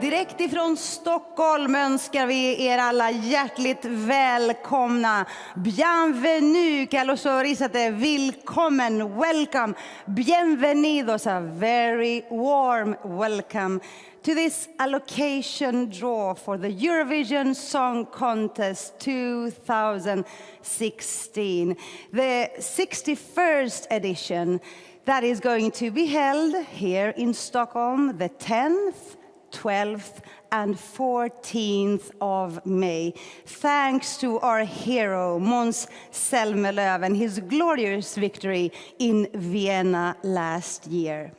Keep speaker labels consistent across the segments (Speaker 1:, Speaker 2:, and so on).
Speaker 1: direkt ifrån Stockholm önskar vi er alla hjärtligt välkomna. Bienvenue, que a los sonoristas, willkommen, welcome, bienvenidos, a very warm welcome to this allocation draw for the Eurovision Song Contest 2016, the 61st edition that is going to be held here in Stockholm the 10th, 12th and 14th of May, thanks to our hero Måns Zelmerlöw and his glorious victory in Vienna last year.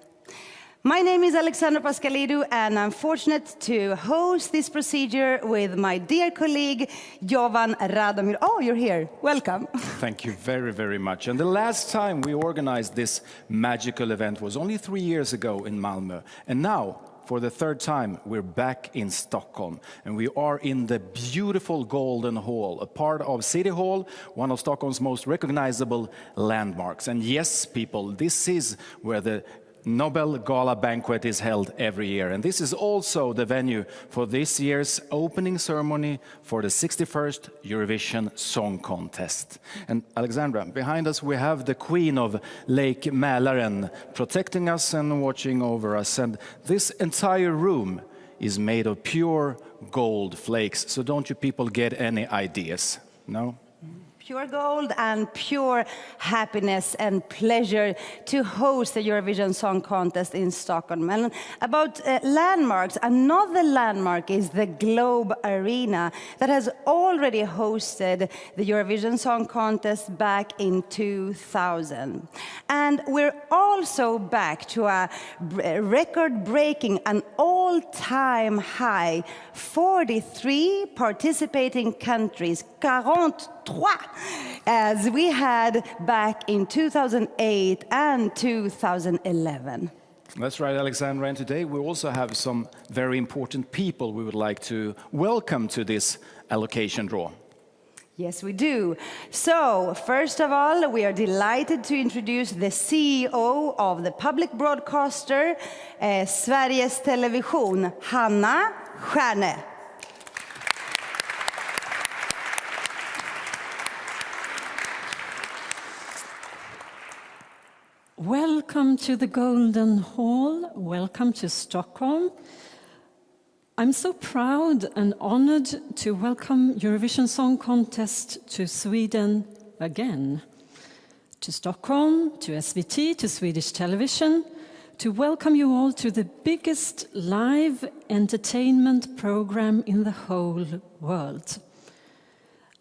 Speaker 1: My name is Alexandra Pascalidou, and I'm fortunate to host this procedure with my dear colleague, Jovan Radomir. Oh, you're here. Welcome.
Speaker 2: Thank you very, very much. And the last time we organized this magical event was only 3 years ago in Malmö. And now, for the third time, we're back in Stockholm. And we are in the beautiful Golden Hall, a part of City Hall, one of Stockholm's most recognizable landmarks. And yes, people, this is where the Nobel Gala banquet is held every year. And this is also the venue for this year's opening ceremony for the 61st Eurovision Song Contest. And Alexandra, behind us we have the Queen of Lake Mälaren protecting us and watching over us. And this entire room is made of pure gold flakes. So don't you people get any ideas? No?
Speaker 1: Pure gold and pure happiness and pleasure to host the Eurovision Song Contest in Stockholm. And about landmarks, another landmark is the Globe Arena that has already hosted the Eurovision Song Contest back in 2000. And we're also back to a record-breaking, an all-time high, 43 participating countries, 43, as we had back in 2008 and 2011.
Speaker 2: That's right, Alexandra, and today we also have some very important people we would like to welcome to this allocation draw.
Speaker 1: Yes, we do. So, first of all, we are delighted to introduce the CEO of the public broadcaster, Sveriges Television, Hanna Stjärne.
Speaker 3: Welcome to the Golden Hall. Welcome to Stockholm. I'm so proud and honored to welcome Eurovision Song Contest to Sweden again. To Stockholm, to SVT, to Swedish Television, to welcome you all to the biggest live entertainment program in the whole world.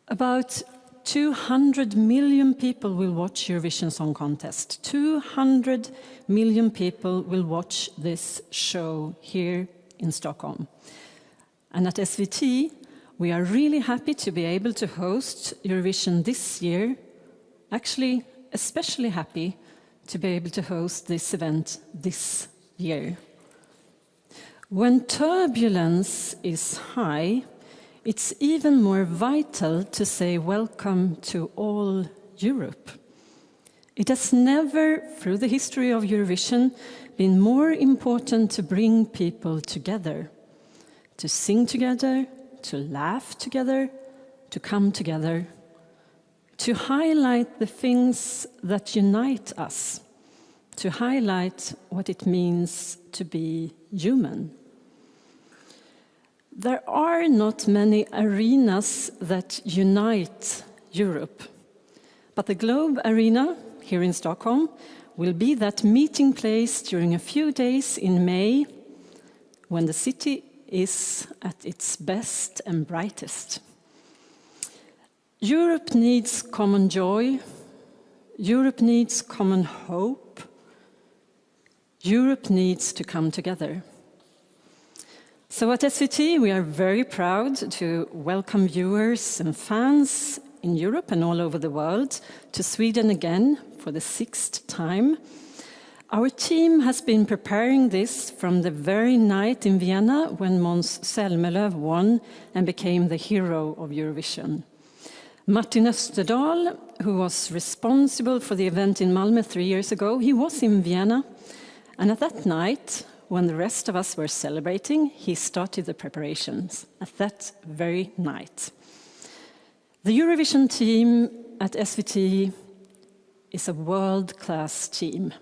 Speaker 3: About 200 million people will watch Eurovision Song Contest. 200 million people will watch this show here in Stockholm. And at SVT, we are really happy to be able to host Eurovision this year. Actually, especially happy to be able to host this event this year. When turbulence is high, it's even more vital to say welcome to all Europe. It has never, through the history of Eurovision, been more important to bring people together, to sing together, to laugh together, to come together, to highlight the things that unite us, to highlight what it means to be human. There are not many arenas that unite Europe, but the Globe Arena here in Stockholm will be that meeting place during a few days in May when the city is at its best and brightest. Europe needs common joy. Europe needs common hope. Europe needs to come together. So at SVT, we are very proud to welcome viewers and fans in Europe and all over the world to Sweden again for the 6th time. Our team has been preparing this from the very night in Vienna when Måns Zelmerlöw won and became the hero of Eurovision. Martin Österdahl, who was responsible for the event in Malmö 3 years ago, he was in Vienna. And at that night, when the rest of us were celebrating, he started the preparations at that very night. The Eurovision team at SVT is a world-class team.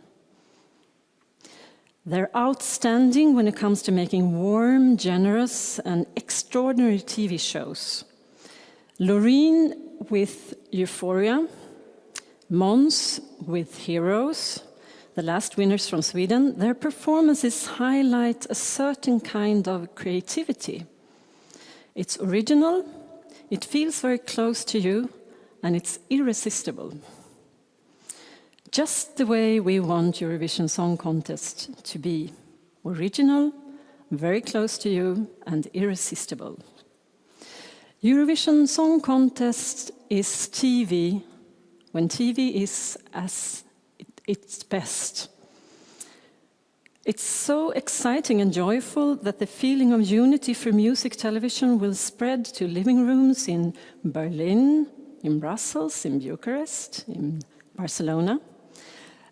Speaker 3: They're outstanding when it comes to making warm, generous, and extraordinary TV shows. Loreen with Euphoria, Måns with Heroes, the last winners from Sweden, their performances highlight a certain kind of creativity. It's original, it feels very close to you, and it's irresistible. Just the way we want Eurovision Song Contest to be. Original, very close to you, and irresistible. Eurovision Song Contest is TV when TV is at its best. It's so exciting and joyful that the feeling of unity for music television will spread to living rooms in Berlin, in Brussels, in Bucharest, in Barcelona.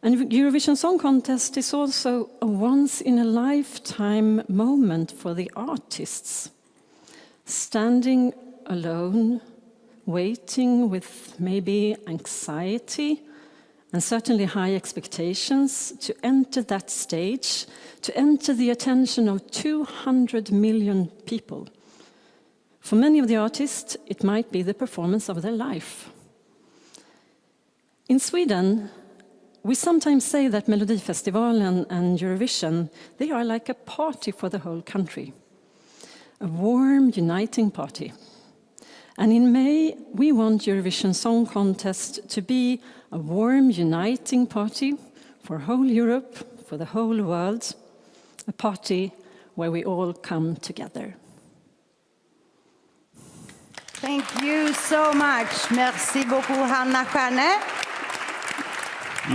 Speaker 3: And Eurovision Song Contest is also a once-in-a-lifetime moment for the artists. Standing alone, waiting with maybe anxiety and certainly high expectations to enter that stage, to enter the attention of 200 million people. For many of the artists, it might be the performance of their life. In Sweden, we sometimes say that Melodifestivalen and Eurovision, they are like a party for the whole country. A warm, uniting party. And in May, we want Eurovision Song Contest to be a warm, uniting party for whole Europe, for the whole world. A party where we all come together.
Speaker 1: Thank you so much. Merci beaucoup, Hanna Stjärne.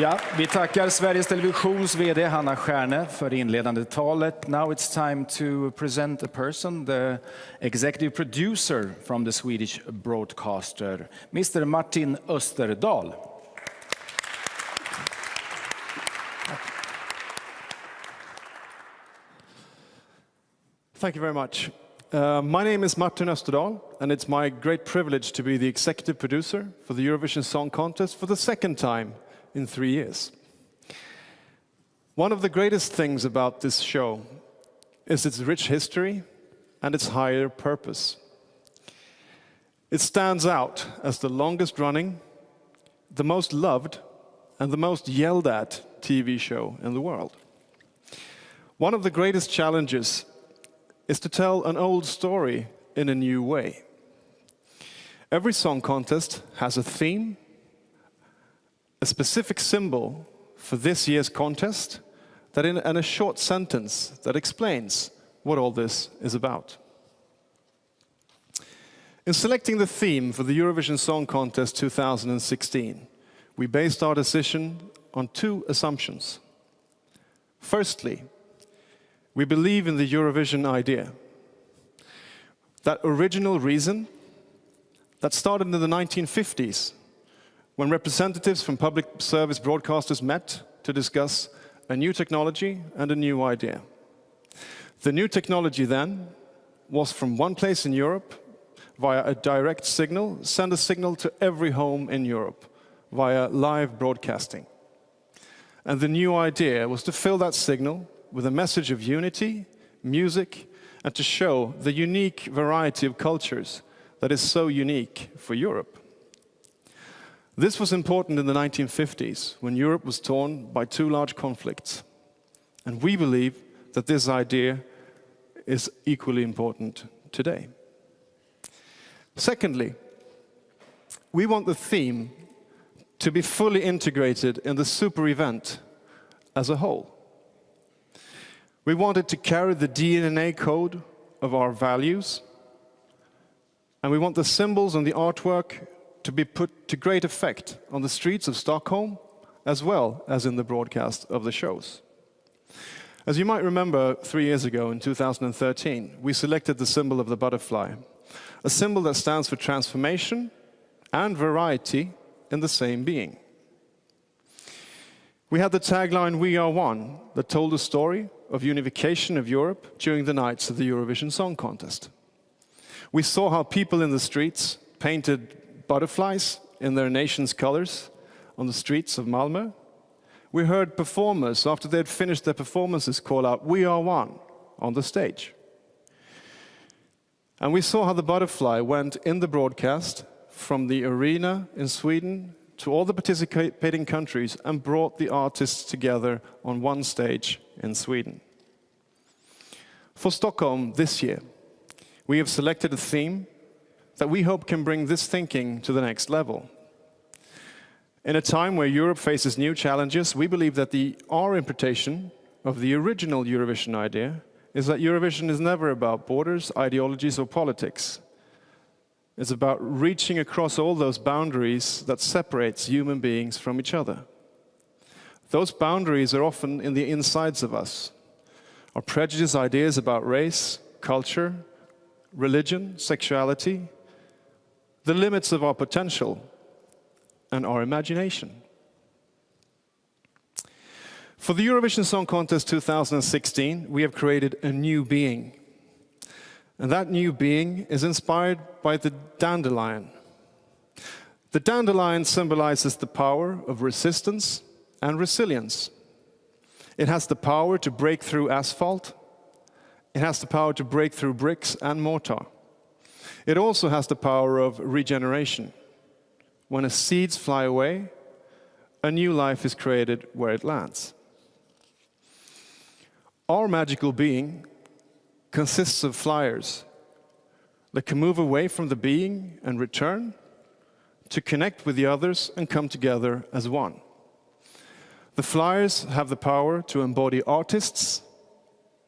Speaker 2: Ja, vi tackar Sveriges Televisions VD Hanna Stjärne för det inledande talet. Now it's time to present a person, the executive producer from the Swedish broadcaster, Mr. Martin Österdahl.
Speaker 4: Thank you very much. My name is Martin Österdahl, and it's my great privilege to be the executive producer for the Eurovision Song Contest for the second time in 3 years. One of the greatest things about this show is its rich history and its higher purpose. It stands out as the longest running, the most loved, and the most yelled at TV show in the world. One of the greatest challenges is to tell an old story in a new way. Every song contest has a theme, a specific symbol for this year's contest, and a short sentence that explains what all this is about. In selecting the theme for the Eurovision Song Contest 2016, we based our decision on 2 assumptions. Firstly, we believe in the Eurovision idea. That original reason that started in the 1950s, when representatives from public service broadcasters met to discuss a new technology and a new idea. The new technology then was from one place in Europe, via a direct signal, send a signal to every home in Europe, via live broadcasting. And the new idea was to fill that signal with a message of unity, music, and to show the unique variety of cultures that is so unique for Europe. This was important in the 1950s, when Europe was torn by 2 large conflicts. And we believe that this idea is equally important today. Secondly, we want the theme to be fully integrated in the super event as a whole. We want it to carry the DNA code of our values, and we want the symbols and the artwork to be put to great effect on the streets of Stockholm, as well as in the broadcast of the shows. As you might remember, 3 years ago, in 2013, we selected the symbol of the butterfly, a symbol that stands for transformation and variety in the same being. We had the tagline, "We are one," that told a story of unification of Europe during the nights of the Eurovision Song Contest. We saw how people in the streets painted butterflies in their nation's colors on the streets of Malmö. We heard performers, after they had finished their performances, call out, "We are one," on the stage. And we saw how the butterfly went in the broadcast from the arena in Sweden to all the participating countries and brought the artists together on one stage in Sweden. For Stockholm this year, we have selected a theme that we hope can bring this thinking to the next level. In a time where Europe faces new challenges, we believe that our interpretation of the original Eurovision idea is that Eurovision is never about borders, ideologies, or politics. It's about reaching across all those boundaries that separates human beings from each other. Those boundaries are often in the insides of us. Our prejudice ideas about race, culture, religion, sexuality, the limits of our potential, and our imagination. For the Eurovision Song Contest 2016, we have created a new being. And that new being is inspired by the dandelion. The dandelion symbolizes the power of resistance and resilience. It has the power to break through asphalt. It has the power to break through bricks and mortar. It also has the power of regeneration. When the seeds fly away, a new life is created where it lands. Our magical being consists of flyers that can move away from the being and return to connect with the others and come together as one. The flyers have the power to embody artists,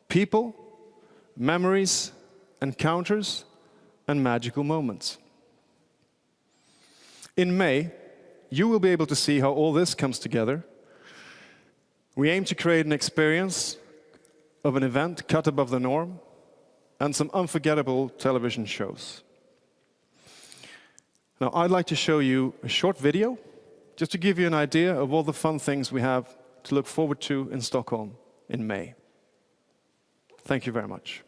Speaker 4: people, memories, encounters, and magical moments. In May, you will be able to see how all this comes together. We aim to create an experience of an event cut above the norm and some unforgettable television shows. Now, I'd like to show you a short video just to give you an idea of all the fun things we have to look forward to in Stockholm in May. Thank you very much.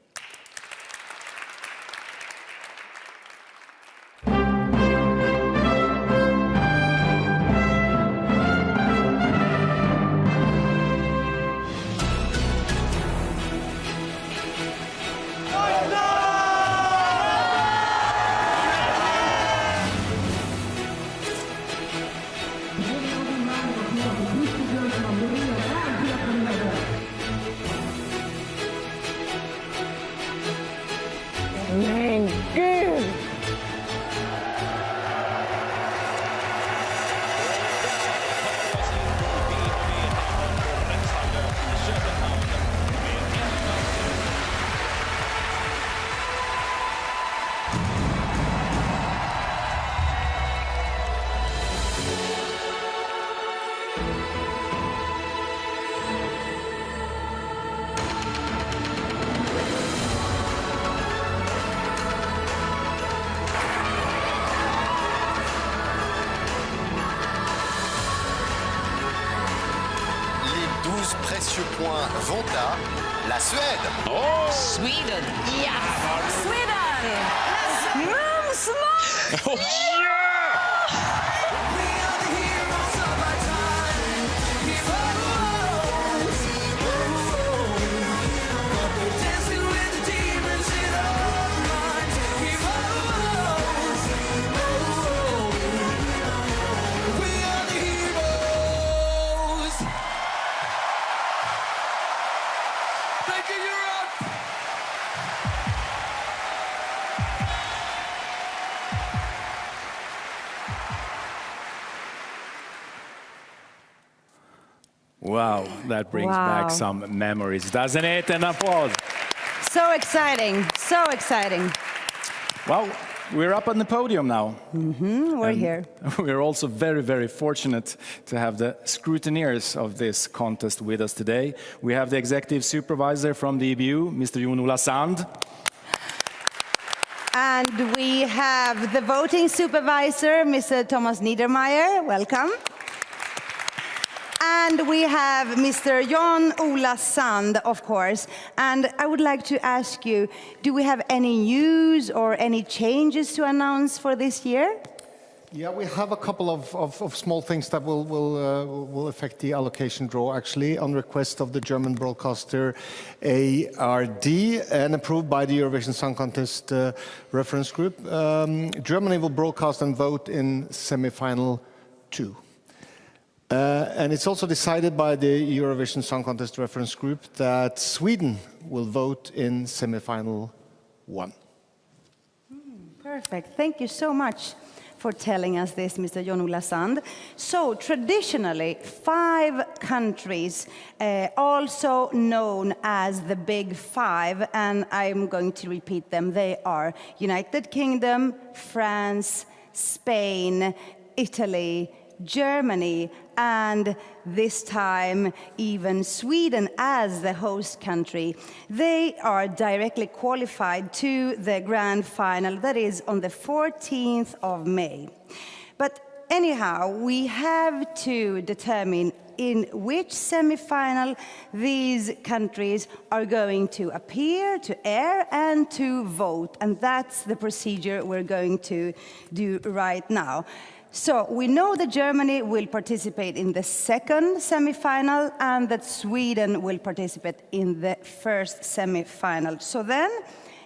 Speaker 5: Précieux points vont à la Suède.
Speaker 6: Oh!
Speaker 7: Sweden. Yes. Sweden.
Speaker 6: Oh,
Speaker 2: Wow, that brings back some memories, doesn't it? An applause.
Speaker 1: So exciting, so exciting.
Speaker 2: Well, we're up on the podium now.
Speaker 1: We're here.
Speaker 2: We're also very, very fortunate to have the scrutineers of this contest with us today. We have the executive supervisor from the EBU, Mr. Jon-Ola Sand.
Speaker 1: And we have the voting supervisor, Mr. Thomas Niedermeyer. Welcome. And we have Mr. Jan-Ola Sand, of course. And I would like to ask you, do we have any news or any changes to announce for this year?
Speaker 8: Yeah, we have a couple of small things that will affect the allocation draw, actually, on request of the German broadcaster ARD and approved by the Eurovision Song Contest reference group. Germany will broadcast and vote in semifinal 2. And it's also decided by the Eurovision Song Contest reference group that Sweden will vote in semifinal 1.
Speaker 1: Perfect. Thank you so much for telling us this, Mr. Jan-Ola Sand. So, traditionally, 5 countries, also known as the Big Five, and I'm going to repeat them. They are United Kingdom, France, Spain, Italy, Germany, and this time even Sweden as the host country. They are directly qualified to the grand final that is on the 14th of May. But anyhow, we have to determine in which semi-final these countries are going to appear, to air, and to vote. And that's the procedure we're going to do right now. So we know that Germany will participate in the second semi-final and that Sweden will participate in the first semi-final. So then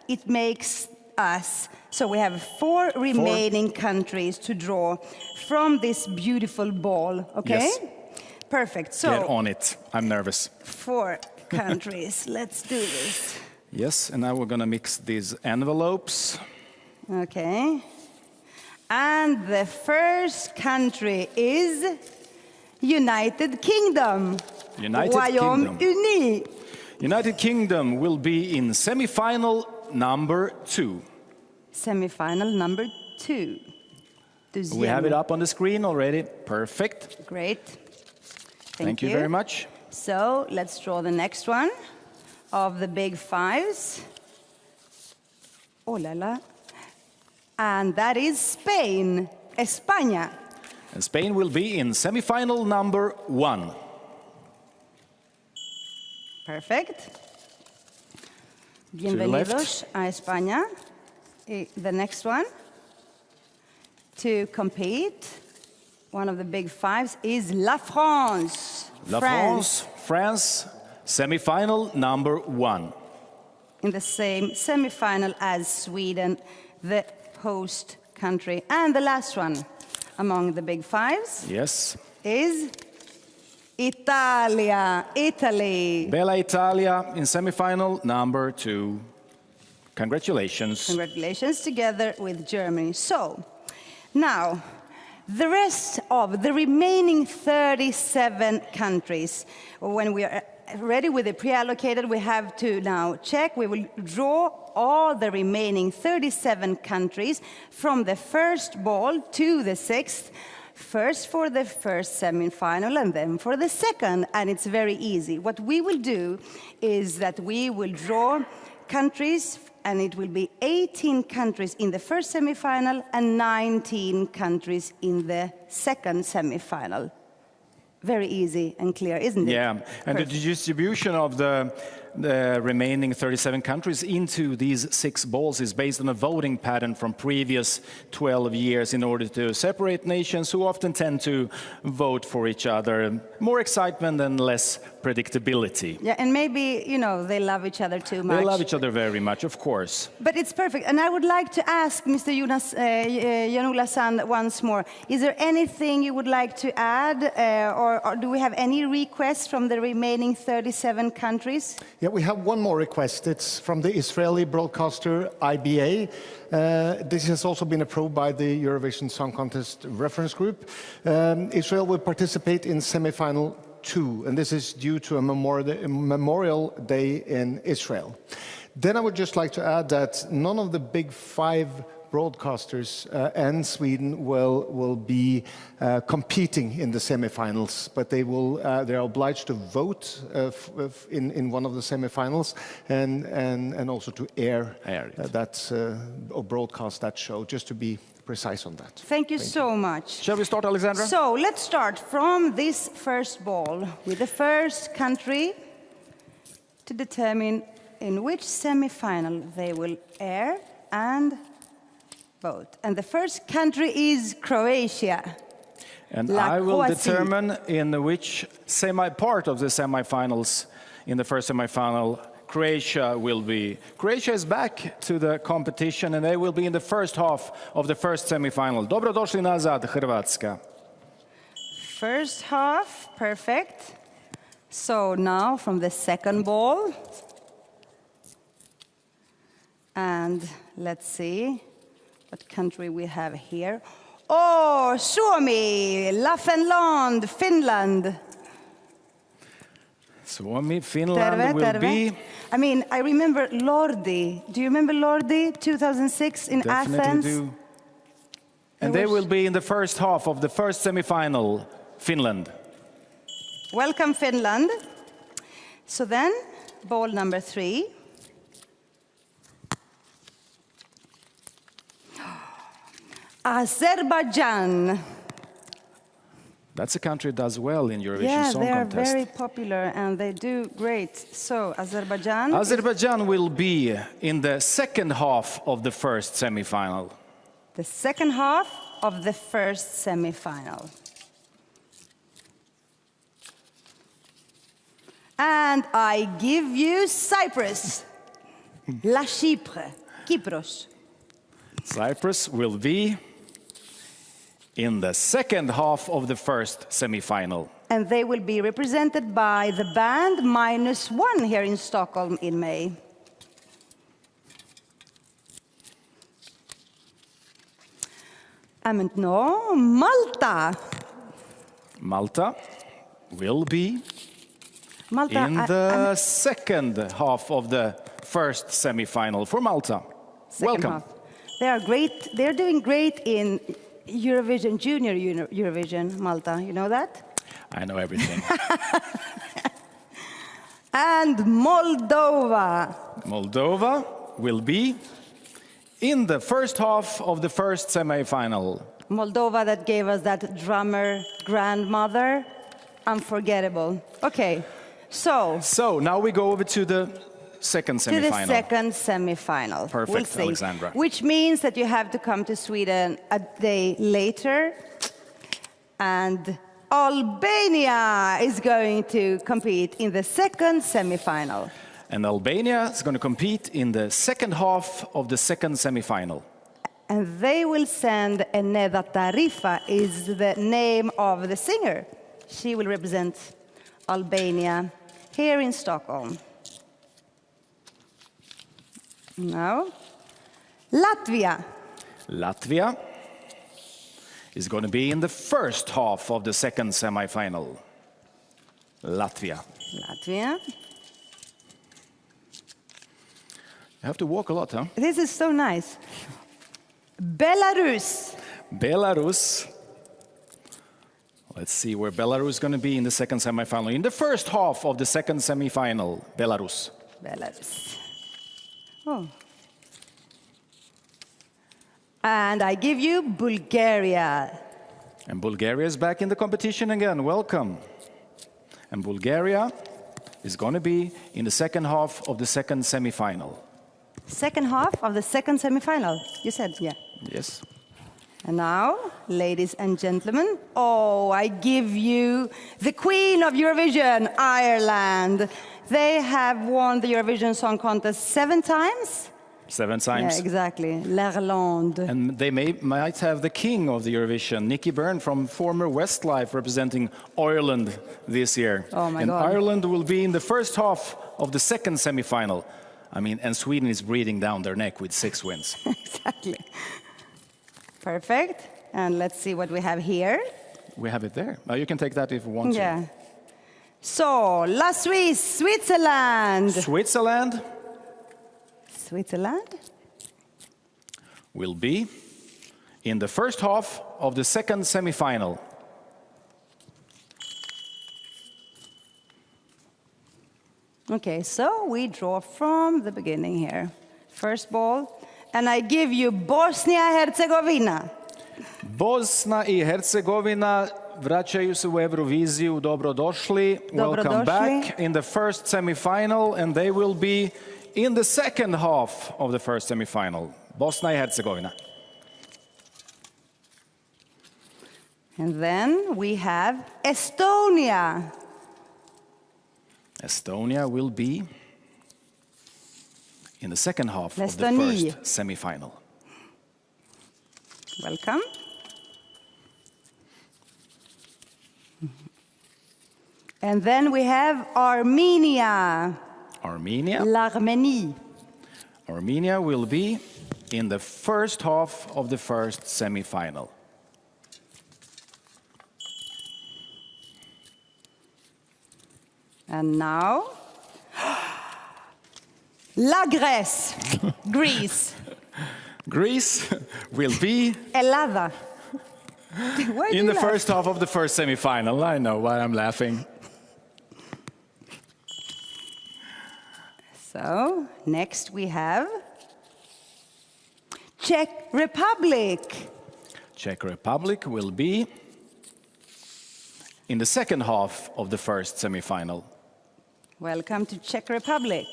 Speaker 1: it makes us, so we have 4 remaining countries to draw from this beautiful ball, okay?
Speaker 2: Yes.
Speaker 1: Perfect. So
Speaker 2: get on it. I'm nervous.
Speaker 1: 4 countries. Let's do this.
Speaker 2: Yes, and now we're going to mix these envelopes.
Speaker 1: Okay. And the first country is United Kingdom.
Speaker 2: United
Speaker 1: Royaume
Speaker 2: Kingdom.
Speaker 1: Uni.
Speaker 2: United Kingdom will be in semi-final number 2.
Speaker 1: Semi-final number 2.
Speaker 2: We have it up on the screen already. Perfect.
Speaker 1: Great.
Speaker 2: Thank you very much.
Speaker 1: So let's draw the next one of the big fives. Oh la la. And that is Spain, España.
Speaker 2: And Spain will be in semi-final number 1.
Speaker 1: Perfect. Bienvenidos a España. The next one to compete, one of the big fives, is La France.
Speaker 2: La France, France, semi-final number 1.
Speaker 1: In the same semi-final as Sweden, the host country. And the last one among the big fives is Italia, Italy.
Speaker 2: Bella Italia in semi-final number 2. Congratulations.
Speaker 1: Congratulations, together with Germany. So, now, the rest of the remaining 37 countries, when we are ready with the pre-allocated, we have to now check. We will draw all the remaining 37 countries from the first ball to the 6th, first for the first semi-final and then for the second. And it's very easy. What we will do is that we will draw countries, and it will be 18 countries in the first semi-final and 19 countries in the second semi-final. Very easy and clear, isn't it?
Speaker 2: Yeah, and the distribution of the remaining 37 countries into these 6 balls is based on a voting pattern from previous 12 years in order to separate nations who often tend to vote for each other. More excitement and less predictability.
Speaker 1: Yeah, and maybe, you know, they love each other too much.
Speaker 2: They love each other very much, of course.
Speaker 1: But it's perfect. And I would like to ask Mr. Jan-Ola Sand once more. Is there anything you would like to add, or do we have any requests from the remaining 37 countries?
Speaker 8: Yeah, we have one more request. It's from the Israeli broadcaster IBA. This has also been approved by the Eurovision Song Contest reference group. Israel will participate in semi-final 2, and this is due to a Memorial Day in Israel. Then I would just like to add that none of the big 5 broadcasters and Sweden will be competing in the semifinals, but they're obliged to vote in one of the semifinals and also to air that or broadcast that show, just to be precise on that.
Speaker 1: Thank you so much.
Speaker 2: Shall we start, Alexandra?
Speaker 1: So let's start from this first ball with the first country to determine in which semi-final they will air and vote. And the first country is Croatia.
Speaker 2: And I will determine in which part of the semi-finals, in the first semi-final, Croatia will be. Croatia is back to the competition and they will be in the first half of the first semi-final. Dobrodošli nazad, Hrvatska.
Speaker 1: First half, perfect. So now from the second ball. And let's see what country we have here. Oh, Suomi, Finland, Finland.
Speaker 2: Suomi, Finland will be.
Speaker 1: I mean, I remember Lordi. Do you remember Lordi, 2006 in
Speaker 2: Definitely
Speaker 1: Athens?
Speaker 2: Do. And they will be in the first half of the first semi-final, Finland.
Speaker 1: Welcome, Finland. So then, ball number 3. Azerbaijan.
Speaker 2: That's a country that does well in Eurovision Song Contest.
Speaker 1: Yeah, they are very popular and they do great. So, Azerbaijan.
Speaker 2: Azerbaijan will be in the second half of the first semi-final.
Speaker 1: The second half of the first semi-final. And I give you Cyprus. La Chypre, Kypros.
Speaker 2: Cyprus will be in the second half of the first semi-final.
Speaker 1: And they will be represented by the band -1 here in Stockholm in May. And no, Malta.
Speaker 2: Malta will be
Speaker 1: Malta,
Speaker 2: in the second half of the first semi-final for Malta. Welcome.
Speaker 1: Half. They are great. They're doing great in Eurovision, Junior Eurovision, Malta. You know that?
Speaker 2: I know everything.
Speaker 1: And Moldova.
Speaker 2: Moldova will be in the first half of the first semi-final.
Speaker 1: Moldova that gave us that drummer grandmother. Unforgettable. Okay, so
Speaker 2: now we go over to the second semi-final.
Speaker 1: To the second semi-final.
Speaker 2: Perfect,
Speaker 1: we'll see.
Speaker 2: Alexandra.
Speaker 1: Which means that you have to come to Sweden a day later. And Albania is going to compete in the second semi-final.
Speaker 2: And Albania is going to compete in the second half of the second semi-final.
Speaker 1: And they will send Eneda Tarifa, is the name of the singer. She will represent Albania here in Stockholm. Now, Latvia.
Speaker 2: Latvia is going to be in the first half of the second semi-final. Latvia.
Speaker 1: Latvia.
Speaker 2: You have to walk a lot, huh?
Speaker 1: This is so nice. Belarus.
Speaker 2: Belarus. Let's see where Belarus is going to be in the second semi-final. In the first half of the second semi-final, Belarus.
Speaker 1: Belarus. Oh. And I give you Bulgaria.
Speaker 2: And Bulgaria is back in the competition again. Welcome. And Bulgaria is going to be in the second half of the second semi-final.
Speaker 1: Second half of the second semi-final, you said, yeah.
Speaker 2: Yes.
Speaker 1: And now, ladies and gentlemen, I give you the Queen of Eurovision, Ireland. They have won the Eurovision Song Contest 7 times.
Speaker 2: 7 times.
Speaker 1: Yeah, exactly. L'Irlande.
Speaker 2: And they might have the king of the Eurovision, Nicky Byrne from former Westlife, representing Ireland this year.
Speaker 1: Oh my
Speaker 2: and
Speaker 1: God.
Speaker 2: Ireland will be in the first half of the second semi-final. I mean, and Sweden is breathing down their neck with 6 wins.
Speaker 1: Exactly. Perfect. And let's see what we have here.
Speaker 2: We have it there. You can take that if you want to.
Speaker 1: Yeah. So, La Suisse, Switzerland.
Speaker 2: Switzerland
Speaker 1: Switzerland
Speaker 2: will be in the first half of the second semi-final.
Speaker 1: Okay, so we draw from the beginning here. First ball, and I give you Bosnia-Herzegovina.
Speaker 2: Bosna i Hercegovina vraćaju se u Euroviziju. Dobrodošli. Welcome back in the first semi-final, and they will be in the second half of the first semi-final. Bosna i Herzegovina.
Speaker 1: And then we have Estonia.
Speaker 2: Estonia will be in the second half of the first semi-final.
Speaker 1: Welcome. And then we have Armenia.
Speaker 2: Armenia.
Speaker 1: L'Arménie.
Speaker 2: Armenia will be in the first half of the first semi-final.
Speaker 1: And now, La Grèce, Greece.
Speaker 2: Greece will be
Speaker 1: Ελλάδα.
Speaker 2: in the first half of the first semi-final. I know why I'm laughing.
Speaker 1: So, next we have Czech Republic.
Speaker 2: Czech Republic will be in the second half of the first semi-final.
Speaker 1: Welcome to Czech Republic.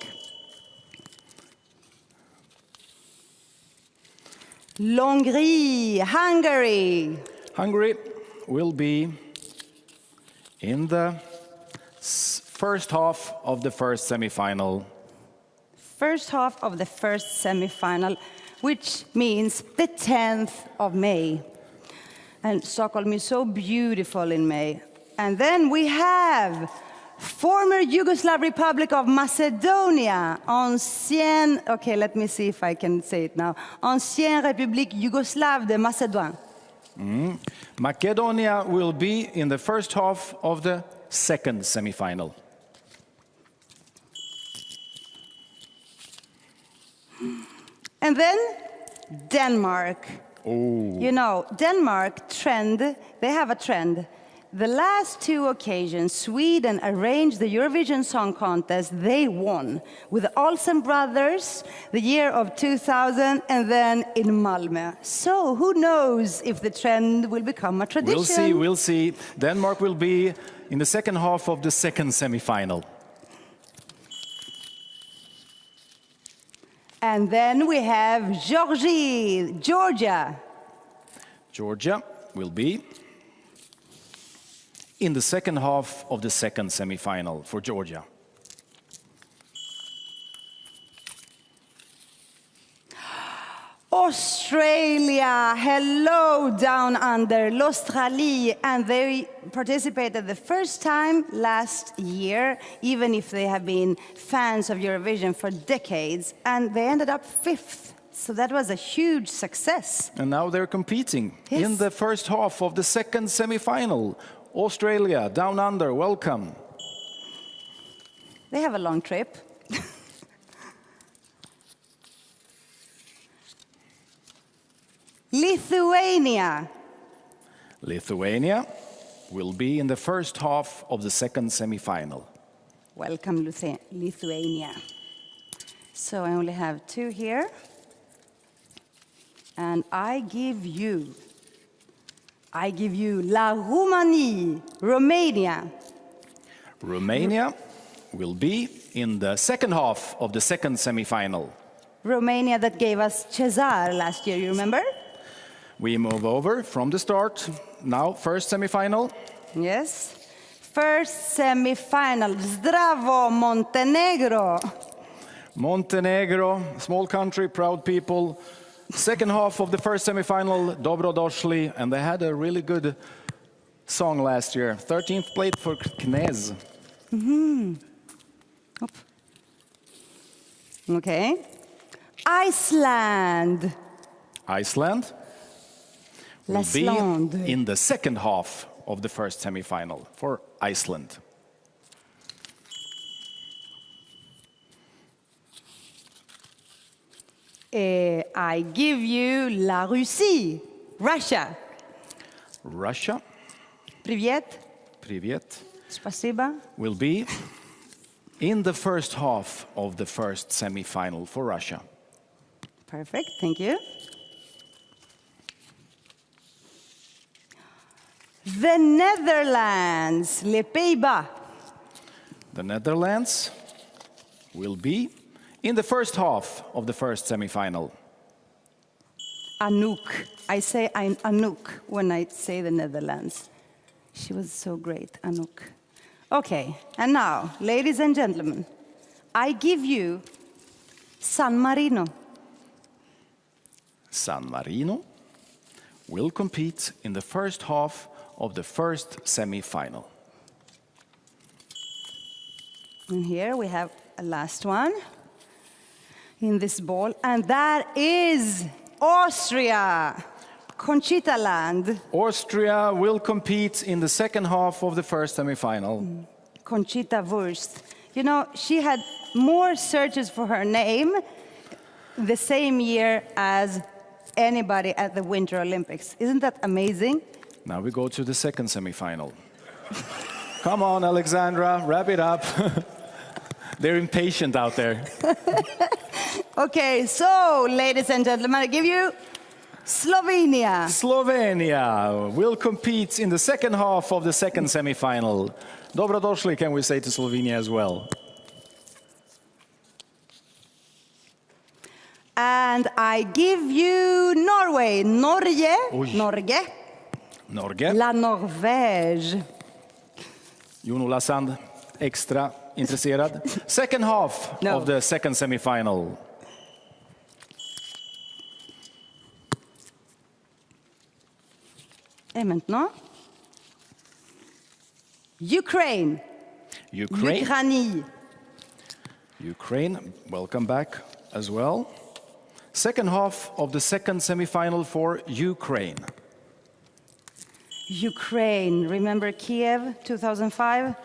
Speaker 1: Hongrie, Hungary.
Speaker 2: Hungary will be in the first half of the first semi-final.
Speaker 1: First half of the first semi-final, which means the 10th of May. And Stockholm is so beautiful in May. And then we have former Yugoslav Republic of Macedonia, ancienne, okay, let me see if I can say it now, Ancienne République Yougoslave de Macédoine.
Speaker 2: Macedonia will be in the first half of the second semi-final.
Speaker 1: And then Denmark.
Speaker 2: Oh.
Speaker 1: You know, Denmark they have a trend. The last two occasions, Sweden arranged the Eurovision Song Contest, they won. With the Olsen brothers, the year of 2000, and then in Malmö. So who knows if the trend will become a tradition?
Speaker 2: We'll see. Denmark will be in the second half of the second semi-final.
Speaker 1: And then we have Georgia.
Speaker 2: Georgia will be in the second half of the second semi-final for Georgia.
Speaker 1: Australia, hello down under, l'Australie, and they participated the first time last year, even if they have been fans of Eurovision for decades, and they ended up 5th. So that was a huge success.
Speaker 2: And now they're competing
Speaker 1: Yes.
Speaker 2: in the first half of the second semi-final. Australia, down under, welcome.
Speaker 1: They have a long trip. Lithuania.
Speaker 2: Lithuania will be in the first half of the second semi-final.
Speaker 1: Welcome, Lithuania. So I only have 2 here. And I give you La Roumanie, Romania.
Speaker 2: Romania will be in the second half of the second semi-final.
Speaker 1: Romania that gave us Cesar last year, you remember?
Speaker 2: We move over from the start. Now, first semi-final.
Speaker 1: Yes. First semi-final. Zdravo, Montenegro.
Speaker 2: Montenegro, small country, proud people. Second half of the first semi-final, Dobrodošli, and they had a really good song last year. 13th place for Knez.
Speaker 1: Okay. Iceland.
Speaker 2: Iceland will
Speaker 1: L'Islande.
Speaker 2: be in the second half of the first semi-final for Iceland.
Speaker 1: I give you La Russie, Russia.
Speaker 2: Russia,
Speaker 1: Привет.
Speaker 2: привет,
Speaker 1: Спасибо.
Speaker 2: will be in the first half of the first semi-final for Russia.
Speaker 1: Perfect, thank you. The Netherlands, les Pays-Bas.
Speaker 2: The Netherlands will be in the first half of the first semi-final.
Speaker 1: Anouk. I say Anouk when I say the Netherlands. She was so great, Anouk. Okay, and now, ladies and gentlemen, I give you San Marino.
Speaker 2: San Marino will compete in the first half of the first semi-final.
Speaker 1: And here we have a last one in this ball, and that is Austria, Conchita Land.
Speaker 2: Austria will compete in the second half of the first semi-final.
Speaker 1: Conchita Wurst. You know, she had more searches for her name the same year as anybody at the Winter Olympics. Isn't that amazing?
Speaker 2: Now we go to the second semi-final. Come on, Alexandra, wrap it up. They're impatient out there.
Speaker 1: Okay, so, ladies and gentlemen, I give you Slovenia.
Speaker 2: Slovenia will compete in the second half of the second semi-final. Dobrodošli, can we say to Slovenia as well?
Speaker 1: And I give you Norway. Norge. La Norvège.
Speaker 2: Jon Ola Sand, extra intresserad. Second half of the second semi-final.
Speaker 1: Et maintenant, Ukraine.
Speaker 2: Ukraine. Ukraine, welcome back as well. Second half of the second semi-final for Ukraine.
Speaker 1: Ukraine. Remember Kiev, 2005?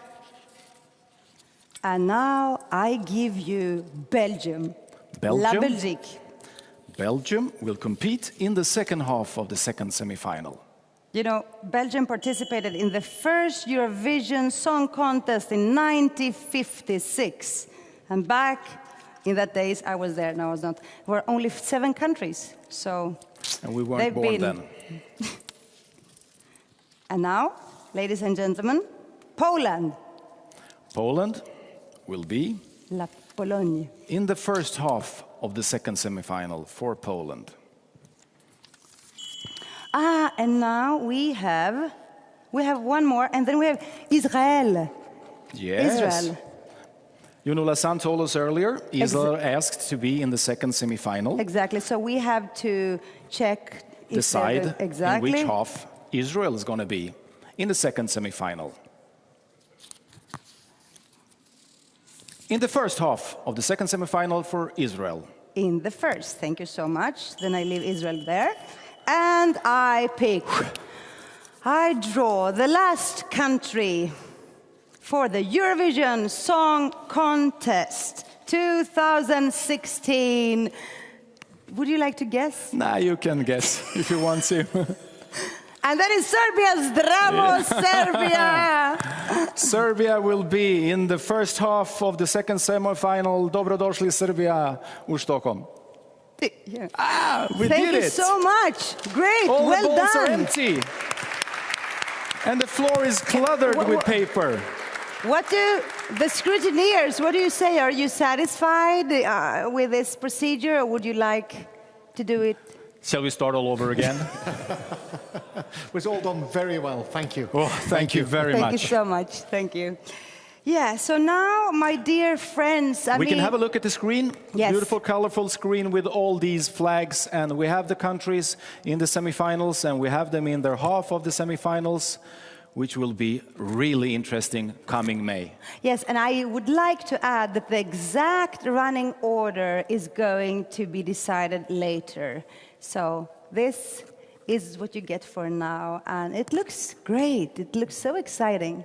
Speaker 1: And now I give you Belgium. La
Speaker 2: Belgium.
Speaker 1: Belgique.
Speaker 2: Belgium will compete in the second half of the second semi-final.
Speaker 1: You know, Belgium participated in the first Eurovision Song Contest in 1956. And back in that days, I was there, no, I was not. There were only 7 countries, so
Speaker 2: And we weren't born then.
Speaker 1: And now, ladies and gentlemen, Poland.
Speaker 2: Poland will be
Speaker 1: La Pologne.
Speaker 2: in the first half of the second semi-final for Poland.
Speaker 1: And now we have one more, and then we have Israel.
Speaker 2: Yes.
Speaker 1: Israel.
Speaker 2: Jon Ola Sand told us earlier, Israel asked to be in the second semi-final.
Speaker 1: Exactly, so we have to check if
Speaker 2: Decide
Speaker 1: exactly
Speaker 2: in which half Israel is going to be in the second semi-final. In the first half of the second semi-final for Israel.
Speaker 1: In the first, thank you so much. Then I leave Israel there. And I draw the last country for the Eurovision Song Contest 2016. Would you like to guess?
Speaker 2: Nah, you can guess if you want to.
Speaker 1: And that is Serbia's Dramo Serbia!
Speaker 2: Serbia will be in the first half of the second semi-final. Dobrodošli Serbia u Stockholm.
Speaker 1: Yeah.
Speaker 2: We
Speaker 1: Thank
Speaker 2: did
Speaker 1: you
Speaker 2: it.
Speaker 1: so much. Great,
Speaker 2: All
Speaker 1: well
Speaker 2: the balls
Speaker 1: done.
Speaker 2: are empty. And the floor is cluttered with paper.
Speaker 1: The scrutineers, what do you say? Are you satisfied with this procedure, or would you like to do it?
Speaker 2: Shall we start all over again?
Speaker 8: It was all done very well. Thank you.
Speaker 2: Oh, thank you very much.
Speaker 1: Thank you so much. Thank you. Yeah, so now, my dear friends,
Speaker 2: We can have a look at the screen.
Speaker 1: Yes.
Speaker 2: Beautiful, colorful screen with all these flags. And we have the countries in the semifinals, and we have them in their half of the semifinals, which will be really interesting coming May.
Speaker 1: Yes, and I would like to add that the exact running order is going to be decided later. So this is what you get for now, and it looks great. It looks so exciting.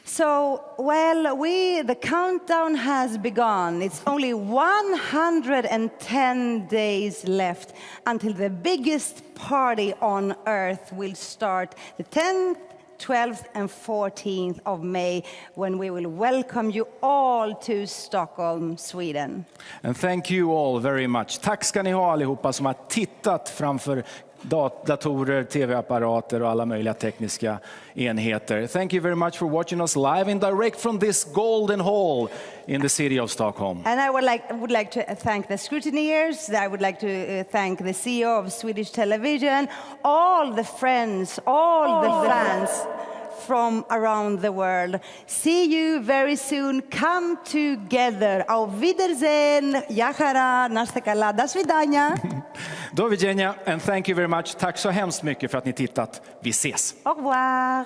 Speaker 1: So, well, the countdown has begun. It's only 110 days left until the biggest party on earth will start, the 10th, 12th and 14th of May, when we will welcome you all to Stockholm, Sweden.
Speaker 2: And thank you all very much. Tack ska ni ha allihopa som har tittat framför datorer, tv-apparater och alla möjliga tekniska enheter. Thank you very much for watching us live and direct from this golden hall in the city of Stockholm.
Speaker 1: And I would like to thank the scrutineers. I would like to thank the CEO of Swedish Television, all the friends, all the fans from around the world. See you very soon. Come together. Auf Wiedersehen. Jachara, Nastakala, das vidania.
Speaker 2: Do widzenia and thank you very much. Tack så hemskt mycket för att ni tittat. Vi ses.
Speaker 1: Au revoir.